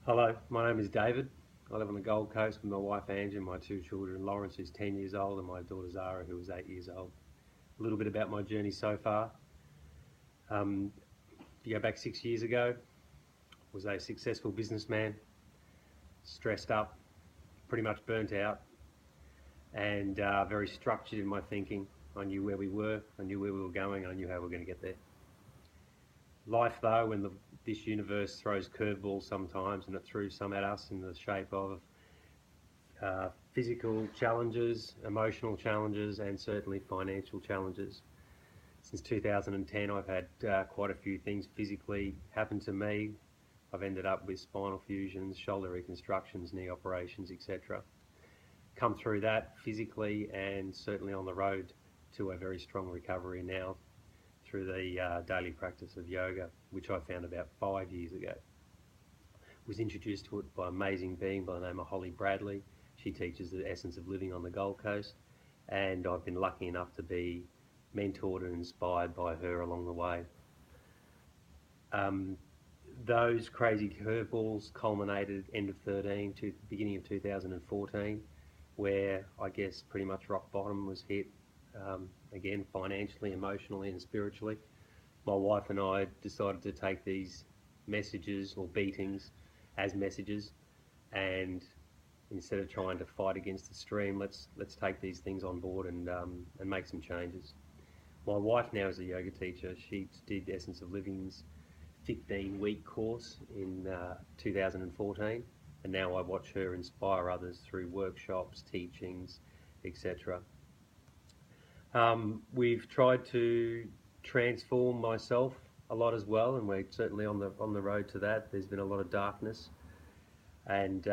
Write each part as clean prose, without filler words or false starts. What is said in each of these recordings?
Hello, my name is David. I live on the Gold Coast with my wife Angie and my two children, Lawrence, who's 10 years old, and my daughter Zara, who is 8 years old. A little bit about my journey so far. If you go back 6 years ago, was a successful businessman, stressed up, pretty much burnt out, and very structured in my thinking. I knew where we were, I knew where we were going, I knew how we were going to get there. Life, though, when this universe throws curveballs sometimes, and it threw some at us in the shape of physical challenges, emotional challenges, and certainly financial challenges. Since 2010, I've had quite a few things physically happen to me. I've ended up with spinal fusions, shoulder reconstructions, knee operations, etc. Come through that physically and certainly on the road to a very strong recovery now through the daily practice of yoga, which I found about 5 years ago. Was introduced to it by an amazing being by the name of Holly Bradley. She teaches the essence of living on the Gold Coast, and I've been lucky enough to be mentored and inspired by her along the way. Those crazy curveballs culminated end of 13 to beginning of 2014, where I guess pretty much rock bottom was hit, again financially, emotionally and spiritually. My wife and I decided to take these messages or beatings as messages, and instead of trying to fight against the stream, let's take these things on board and make some changes. My wife now is a yoga teacher. She did Essence of Living's 15-week course in 2014, and now I watch her inspire others through workshops, teachings, etc. We've tried to transform myself a lot as well, and we're certainly on the road to that. There's been a lot of darkness, and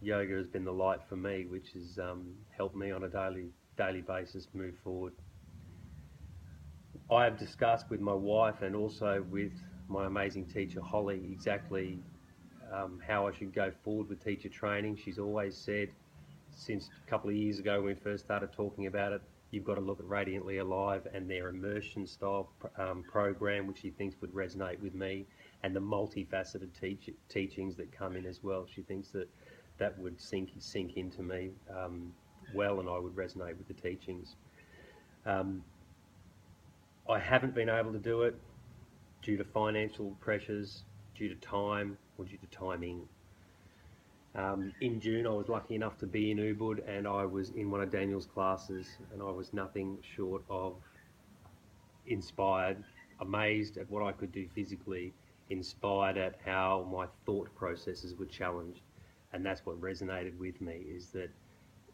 yoga has been the light for me, which has helped me on a daily basis move forward. I have discussed with my wife and also with my amazing teacher Holly exactly how I should go forward with teacher training. She's always said, since a couple of years ago when we first started talking about it, you've got to look at Radiantly Alive and their immersion style program, which she thinks would resonate with me, and the multifaceted teachings that come in as well. She thinks that would sink into me well, and I would resonate with the teachings. I haven't been able to do it due to financial pressures, due to time, or due to timing. In June, I was lucky enough to be in Ubud, and I was in one of Daniel's classes, and I was nothing short of inspired, amazed at what I could do physically, inspired at how my thought processes were challenged. And that's what resonated with me, is that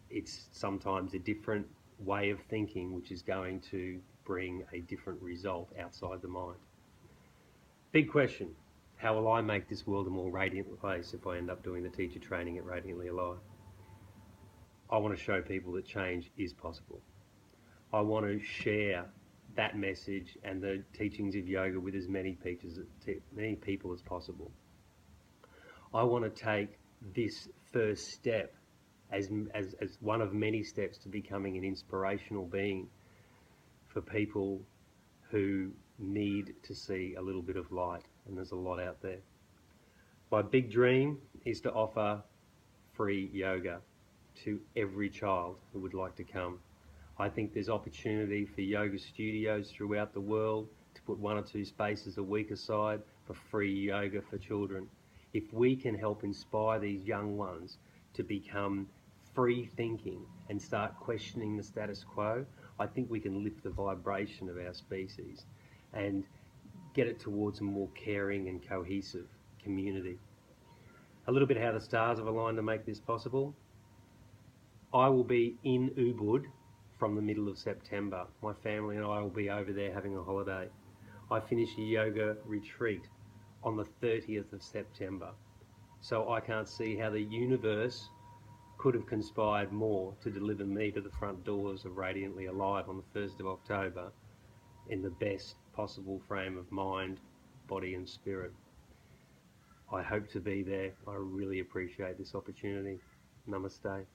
it's sometimes a different way of thinking which is going to bring a different result outside the mind. Big question. How will I make this world a more radiant place if I end up doing the teacher training at Radiantly Alive? I want to show people that change is possible. I want to share that message and the teachings of yoga with as many people as possible. I want to take this first step as one of many steps to becoming an inspirational being for people who need to see a little bit of light, and there's a lot out there. My big dream is to offer free yoga to every child who would like to come. I think there's opportunity for yoga studios throughout the world to put 1 or 2 spaces a week aside for free yoga for children. If we can help inspire these young ones to become free thinking and start questioning the status quo, I think we can lift the vibration of our species and get it towards a more caring and cohesive community. A little bit how the stars have aligned to make this possible. I will be in Ubud from the middle of September. My family and I will be over there having a holiday. I finish a yoga retreat on the 30th of September. So I can't see how the universe could have conspired more to deliver me to the front doors of Radiantly Alive on the 1st of October in the best possible frame of mind, body and spirit. I hope to be there. I really appreciate this opportunity. Namaste.